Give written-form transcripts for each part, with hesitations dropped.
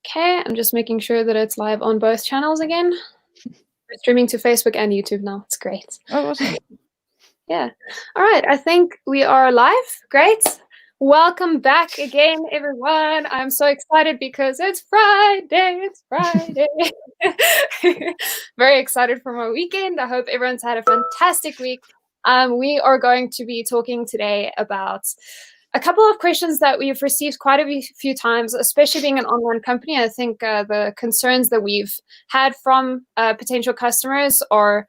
Okay, I'm just making sure that it's live on both channels again. We're streaming to Facebook and YouTube now. It's great. Oh, awesome. Yeah. All right, I think we are live. Great. Welcome back again, everyone. I'm so excited because it's Friday. It's Friday. Very excited for my weekend. I hope everyone's had a fantastic week. We are going to be talking today about a couple of questions that we've received quite a few times, especially being an online company. I think the concerns that we've had from potential customers are,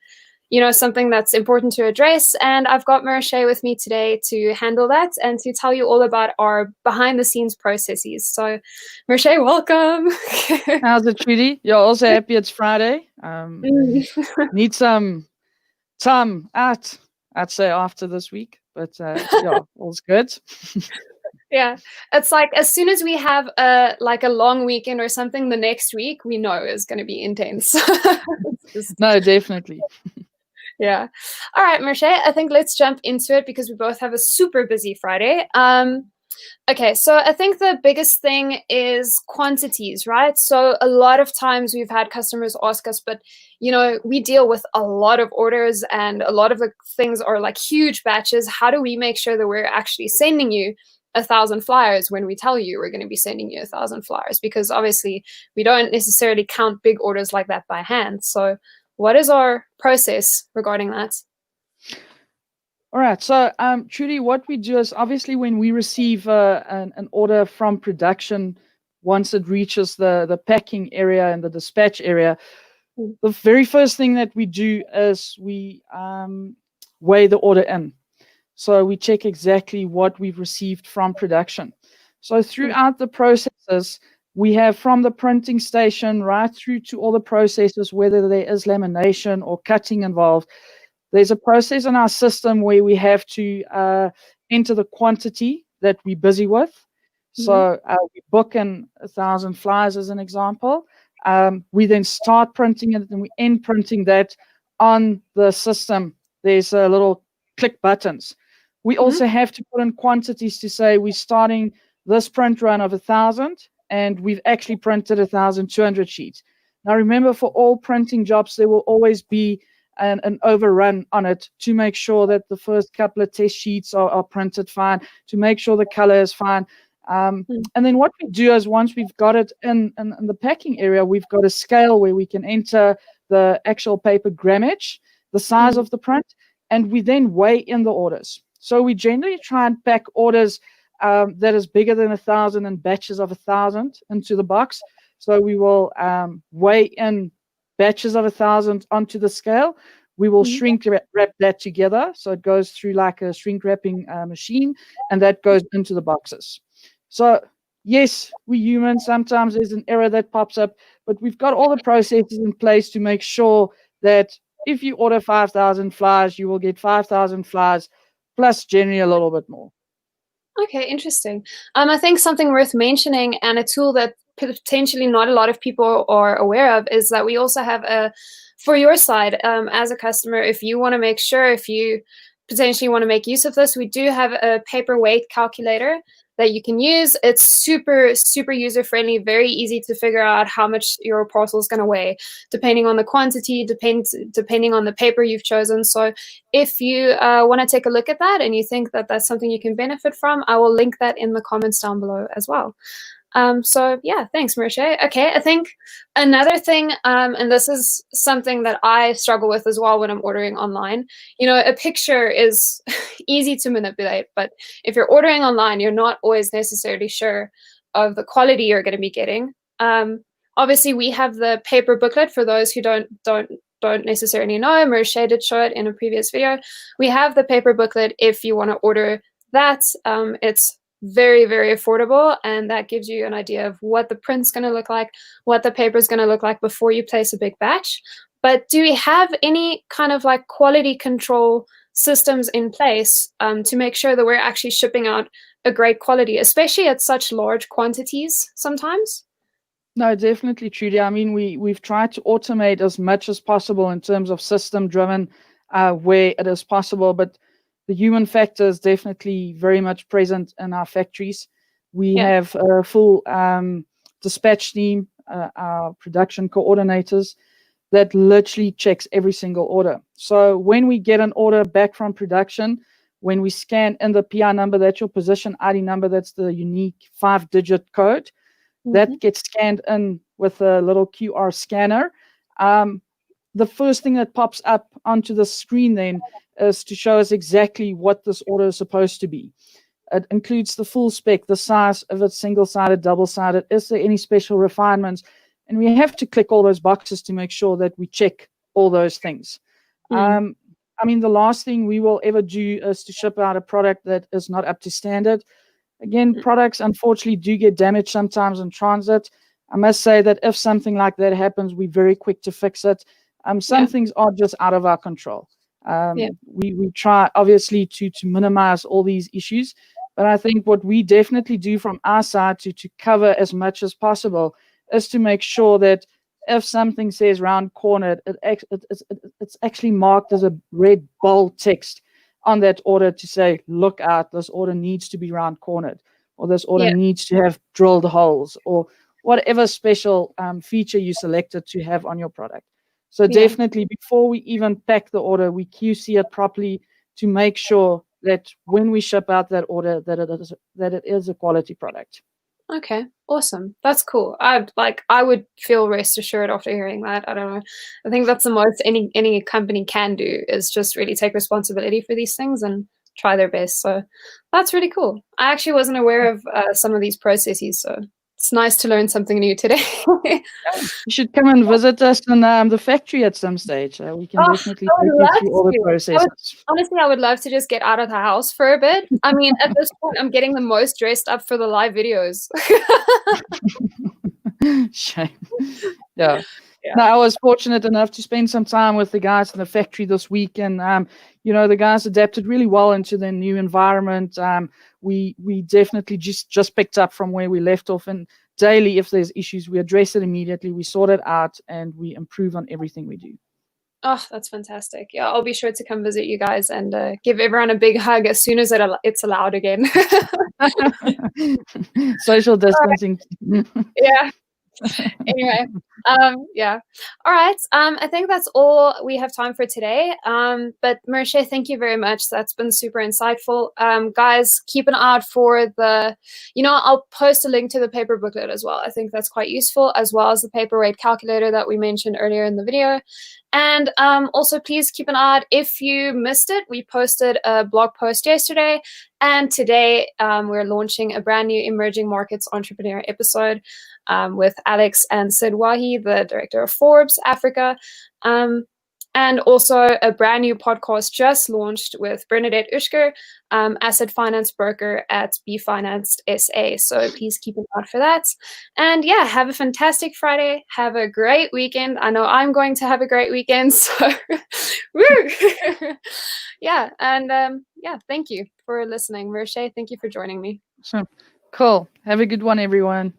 something that's important to address. And I've got Marisha with me today to handle that and to tell you all about our behind the scenes processes. So Marisha, welcome. How's it, Trudy? You're also happy it's Friday. Need some time out, I'd say, after this week. But yeah, all's good. Yeah, it's like as soon as we have a long weekend or something, the next week we know is going to be intense. No, definitely. Yeah. All right, Marisha, I think let's jump into it because we both have a super busy Friday. Okay, so I think the biggest thing is quantities, right? So a lot of times we've had customers ask us, but we deal with a lot of orders and a lot of the things are like huge batches. How do we make sure that we're actually sending you 1,000 flyers when we tell you we're going to be sending you 1,000 flyers? Because obviously we don't necessarily count big orders like that by hand. So what is our process regarding that? All right. So, Trudy, what we do is obviously when we receive an order from production, once it reaches the packing area and the dispatch area, the very first thing that we do is we weigh the order in. So we check exactly what we've received from production. So throughout the processes, we have from the printing station right through to all the processes, whether there is lamination or cutting involved. There's a process in our system where we have to enter the quantity that we're busy with. So we book in 1,000 flyers as an example. We then start printing it and we end printing that on the system. There's a little click buttons. We also have to put in quantities to say we're starting this print run of 1,000 and we've actually printed 1,200 sheets. Now remember, for all printing jobs, there will always be an overrun on it to make sure that the first couple of test sheets are printed fine, to make sure the color is fine. And then what we do is once we've got it in the packing area, we've got a scale where we can enter the actual paper grammage, the size of the print, and we then weigh in the orders. So we generally try and pack orders that is bigger than 1,000 and batches of 1,000 into the box. So we will weigh in batches of 1,000 onto the scale. We will shrink wrap that together. So it goes through like a shrink wrapping machine, and that goes into the boxes. So yes, we humans, sometimes there's an error that pops up, but we've got all the processes in place to make sure that if you order 5,000 flyers, you will get 5,000 flyers plus generally a little bit more. Okay, interesting. I think something worth mentioning and a tool that potentially not a lot of people are aware of is that we also have for your side, as a customer, if you want to make sure, if you potentially want to make use of this, we do have a paper weight calculator that you can use. It's super, super user-friendly, very easy to figure out how much your parcel is going to weigh, depending on the quantity, depending on the paper you've chosen. So if you want to take a look at that and you think that that's something you can benefit from, I will link that in the comments down below as well. So yeah, thanks, Marisha. Okay, I think another thing, and this is something that I struggle with as well when I'm ordering online. A picture is easy to manipulate, but if you're ordering online, you're not always necessarily sure of the quality you're going to be getting. Obviously, we have the paper booklet for those who don't necessarily know. Marisha did show it in a previous video. We have the paper booklet if you want to order that. It's very, very affordable, and that gives you an idea of what the print's going to look like, what the paper is going to look like before you place a big batch. But do we have any kind of like quality control systems in place to make sure that we're actually shipping out a great quality, especially at such large quantities sometimes? No, definitely, Trudy. I mean, we've tried to automate as much as possible in terms of system-driven where it is possible, but the human factor is definitely very much present in our factories. We have a full dispatch team, our production coordinators, that literally checks every single order. So when we get an order back from production, when we scan in the PI number, that's your position ID number, that's the unique 5-digit code, that gets scanned in with a little QR scanner. The first thing that pops up onto the screen then is to show us exactly what this order is supposed to be. It includes the full spec, the size, if it's single-sided, double-sided, is there any special refinements? And we have to click all those boxes to make sure that we check all those things. I mean, the last thing we will ever do is to ship out a product that is not up to standard. Again, products unfortunately do get damaged sometimes in transit. I must say that if something like that happens, we're very quick to fix it. Some things are just out of our control. We try obviously to minimize all these issues, but I think what we definitely do from our side to cover as much as possible is to make sure that if something says round cornered, it's actually marked as a red bold text on that order to say, look out, this order needs to be round cornered, or this order needs to have drilled holes, or whatever special feature you selected to have on your product. So definitely before we even pack the order, we QC it properly to make sure that when we ship out that order, that it is a quality product. Okay, awesome. That's cool. I would feel rest assured after hearing that. I don't know. I think that's the most any company can do, is just really take responsibility for these things and try their best. So that's really cool. I actually wasn't aware of some of these processes, so it's nice to learn something new today. You should come and visit us in the factory at some stage. We can definitely take you through all the processes. Honestly, I would love to just get out of the house for a bit. I mean, at this point, I'm getting the most dressed up for the live videos. Shame. Yeah. No, I was fortunate enough to spend some time with the guys in the factory this week, and the guys adapted really well into their new environment. We definitely just picked up from where we left off, and daily, if there's issues, we address it immediately, we sort it out, and we improve on everything we do. Oh, that's fantastic. Yeah, I'll be sure to come visit you guys and give everyone a big hug as soon as it's allowed again. Social distancing. Yeah. Anyway, yeah. All right. I think that's all we have time for today. But Marisha, thank you very much. That's been super insightful. Guys, keep an eye out for I'll post a link to the paper booklet as well. I think that's quite useful, as well as the paper weight calculator that we mentioned earlier in the video. And also, please keep an eye out if you missed it. We posted a blog post yesterday, and today we're launching a brand new Emerging Markets Entrepreneur episode with Alex and Sid Wahi, the director of Forbes Africa. And also a brand new podcast just launched with Bernadette Ushker, asset finance broker at B Financed SA. So please keep an eye out for that. And yeah, have a fantastic Friday. Have a great weekend. I know I'm going to have a great weekend. So woo! Yeah. And thank you for listening. Marisha, thank you for joining me. So cool. Have a good one, everyone.